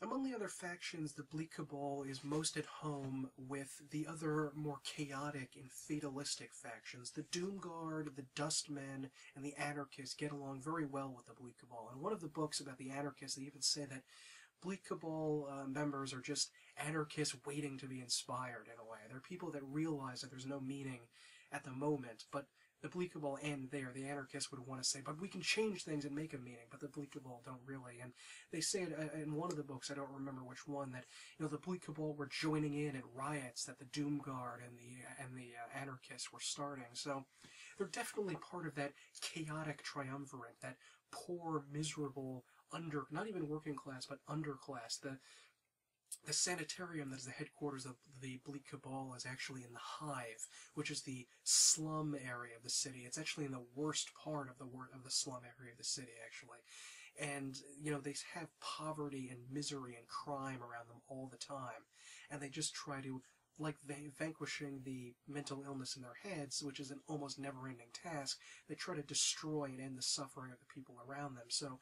Among the other factions, the Bleak Cabal is most at home with the other more chaotic and fatalistic factions. The Doomguard, the Dustmen, and the Anarchists get along very well with the Bleak Cabal. In one of the books about the Anarchists, they even say that Bleak Cabal members are just anarchists waiting to be inspired, in a way. They're people that realize that there's no meaning at the moment, but the Bleak Cabal end there. The anarchists would want to say, but we can change things and make a meaning, but the Bleak Cabal don't really. And they say it in one of the books, I don't remember which one, that the Bleak Cabal were joining in at riots that the Doomguard and the anarchists were starting. So they're definitely part of that chaotic triumvirate, that poor, miserable, not even working class, but underclass. The sanitarium that is the headquarters of the Bleak Cabal is actually in the Hive, which is the slum area of the city. It's actually in the worst part of the slum area of the city, actually. And, they have poverty and misery and crime around them all the time. And they just try to, like vanquishing the mental illness in their heads, which is an almost never-ending task, they try to destroy and end the suffering of the people around them. So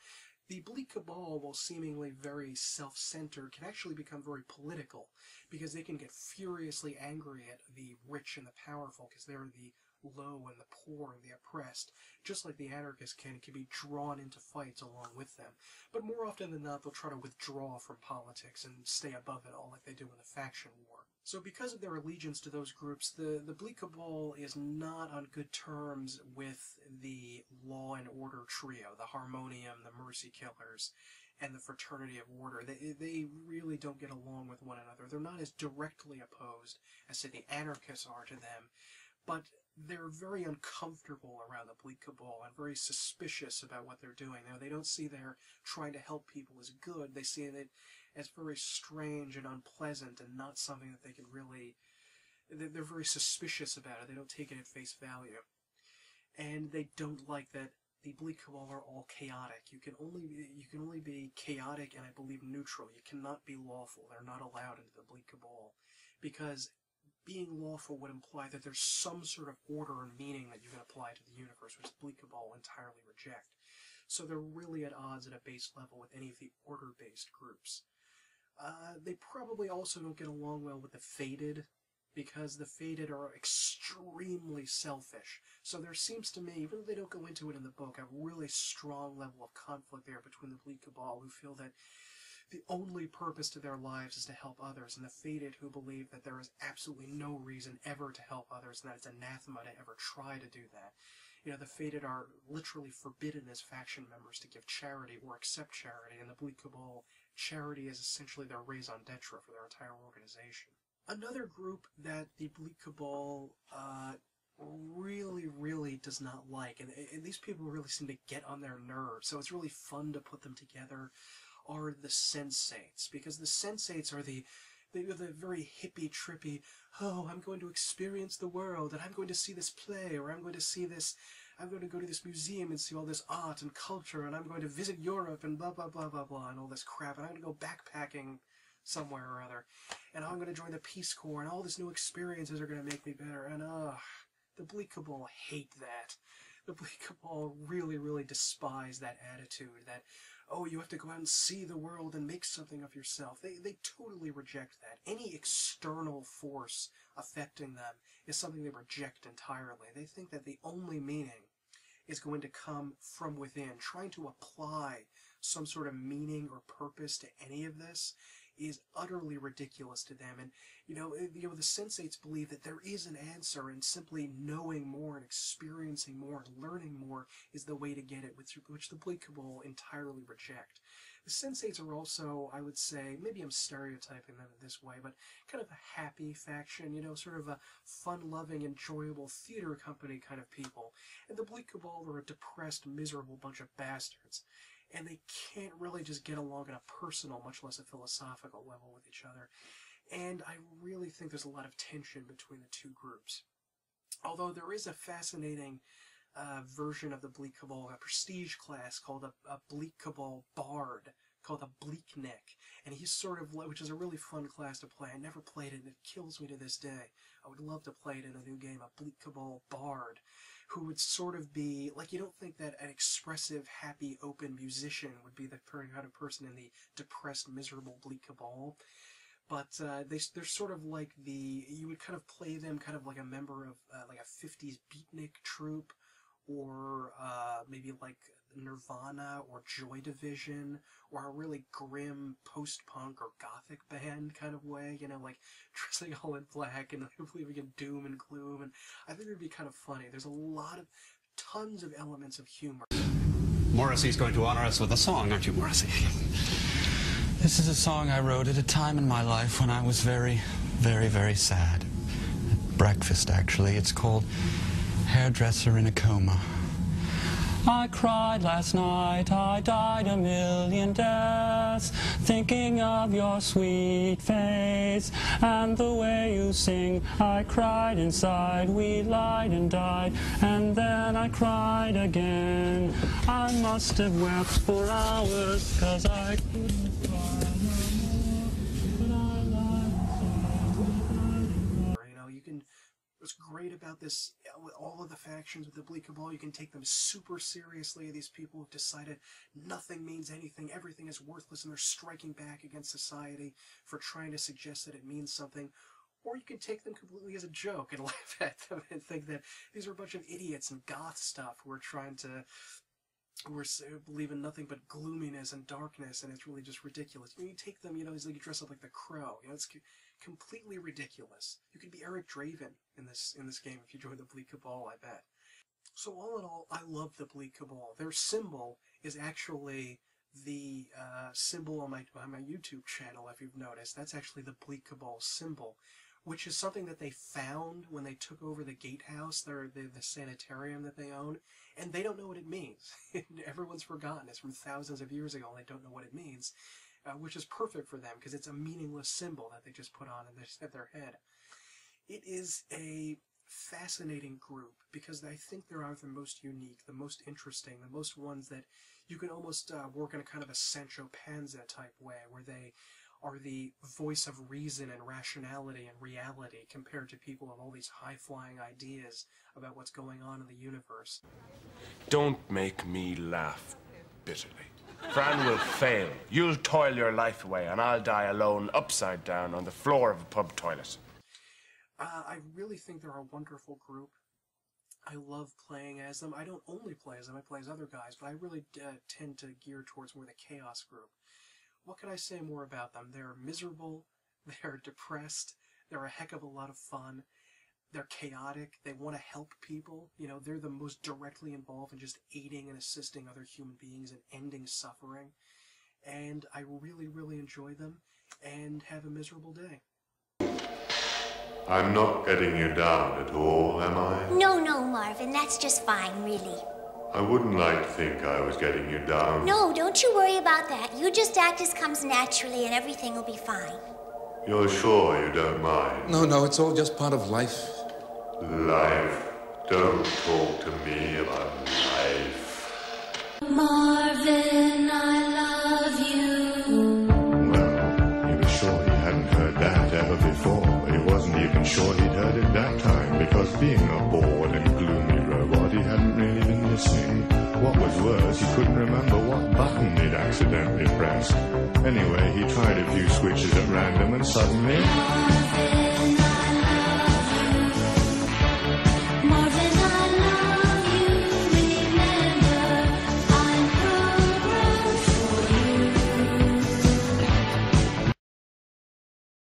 the Bleak Cabal, while seemingly very self-centered, can actually become very political, because they can get furiously angry at the rich and the powerful, because they're the low and the poor and the oppressed, just like the anarchists can be drawn into fights along with them. But more often than not, they'll try to withdraw from politics and stay above it all, like they do in the faction war. So because of their allegiance to those groups, the Bleak Cabal is not on good terms with the Law and Order trio, the Harmonium, the Mercy Killers, and the Fraternity of Order. They really don't get along with one another. They're not as directly opposed as, say, the anarchists are to them, but they're very uncomfortable around the Bleak Cabal and very suspicious about what they're doing. Now, they don't see their trying to help people as good. They see it as very strange and unpleasant and not something that they can really... They're very suspicious about it. They don't take it at face value. And they don't like that the Bleak Cabal are all chaotic. You can only be chaotic and, I believe, neutral. You cannot be lawful. They're not allowed into the Bleak Cabal, because being lawful would imply that there's some sort of order and meaning that you can apply to the universe, which the Bleak Cabal entirely reject. So they're really at odds at a base level with any of the order-based groups. They probably also don't get along well with the Fated, because the Fated are extremely selfish. So there seems to me, even though they don't go into it in the book, a really strong level of conflict there between the Bleak Cabal, who feel that the only purpose to their lives is to help others, and the Fated, who believe that there is absolutely no reason ever to help others, and that it's anathema to ever try to do that. The Fated are literally forbidden as faction members to give charity or accept charity, and the Bleak Cabal, charity is essentially their raison d'etre for their entire organization. Another group that the Bleak Cabal really does not like, and these people really seem to get on their nerves, so it's really fun to put them together, are the sensates, because the sensates are the very hippie, trippy, oh, I'm going to experience the world, and I'm going to see this play, or I'm going to go to this museum and see all this art and culture, and I'm going to visit Europe, and blah, blah, blah, blah, blah, and all this crap, and I'm going to go backpacking somewhere or other, and I'm going to join the Peace Corps, and all these new experiences are going to make me better, and the Bleak Cabal hate that. The Bleak Cabal really despise that attitude, that, oh, you have to go out and see the world and make something of yourself. They totally reject that. Any external force affecting them is something they reject entirely. They think that the only meaning is going to come from within. Trying to apply some sort of meaning or purpose to any of this is utterly ridiculous to them. And, the sensates believe that there is an answer, and simply knowing more and experiencing more and learning more is the way to get it, which the Bleak Cabal entirely reject. The sensates are also, I would say, maybe I'm stereotyping them this way, but kind of a happy faction, sort of a fun-loving, enjoyable theater company kind of people. And the Bleak Cabal are a depressed, miserable bunch of bastards. And they can't really just get along on a personal, much less a philosophical level with each other. And I really think there's a lot of tension between the two groups. Although there is a fascinating version of the Bleak Cabal, a prestige class called a Bleak Cabal Bard, called a Bleakneck, and he's sort of, which is a really fun class to play. I never played it, and it kills me to this day. I would love to play it in a new game, a Bleak Cabal Bard, who would sort of be, like, you don't think that an expressive, happy, open musician would be the kind of person in the depressed, miserable Bleak Cabal. But they're sort of like you would kind of play them kind of like a member of like a 50s beatnik troupe, or maybe like Nirvana or Joy Division, or a really grim post-punk or gothic band kind of way, you know, like dressing all in black and believing in doom and gloom, and I think it would be kind of funny. There's tons of elements of humor. Morrissey's going to honor us with a song, aren't you, Morrissey? This is a song I wrote at a time in my life when I was very, very, very sad. At breakfast, actually. It's called Hairdresser in a Coma. I cried last night, I died a million deaths, thinking of your sweet face and the way you sing. I cried inside, we lied and died, and then I cried again. I must have wept for hours, 'cause I couldn't cry no more, but I lied inside. You know, you can... What's great about this, with all of the factions with the Bleak Cabal, you can take them super seriously. These people have decided nothing means anything, everything is worthless, and they're striking back against society for trying to suggest that it means something. Or you can take them completely as a joke and laugh at them and think that these are a bunch of idiots and goth stuff who are believe in nothing but gloominess and darkness, and it's really just ridiculous. You take them, you know, you dress up like the Crow. You know, it's completely ridiculous. You could be Eric Draven in this game if you join the Bleak Cabal, I bet. So all in all, I love the Bleak Cabal. Their symbol is actually the symbol on my YouTube channel, if you've noticed. That's actually the Bleak Cabal symbol, which is something that they found when they took over the gatehouse, the sanitarium that they own, and they don't know what it means. Everyone's forgotten. It's from thousands of years ago, and they don't know what it means, which is perfect for them, because it's a meaningless symbol that they just put on at their head. It is a fascinating group, because I think they are the most unique, the most interesting, the most ones that you can almost work in a kind of a Sancho Panza type way, where they are the voice of reason and rationality and reality compared to people with all these high-flying ideas about what's going on in the universe. Don't make me laugh bitterly. Fran will fail. You'll toil your life away, and I'll die alone, upside down, on the floor of a pub toilet. I really think they're a wonderful group. I love playing as them. I don't only play as them, I play as other guys, but I really tend to gear towards more the Chaos group. What can I say more about them? They're miserable, they're depressed, they're a heck of a lot of fun, they're chaotic, they want to help people. You know, they're the most directly involved in just aiding and assisting other human beings and ending suffering. And I really, really enjoy them, and have a miserable day. I'm not getting you down at all, am I? No, Marvin, that's just fine, really. I wouldn't like to think I was getting you down. No, don't you worry about that. You just act as comes naturally and everything will be fine. You're sure you don't mind? No, it's all just part of life. Life? Don't talk to me about life. Marvin, I love you. Well, he was sure he hadn't heard that ever before, but he wasn't even sure he'd heard it that time, because being a bored and gloomy robot, he hadn't really been listening. What was worse, he couldn't remember what button he'd accidentally pressed. Anyway, he tried a few switches at random, and suddenly...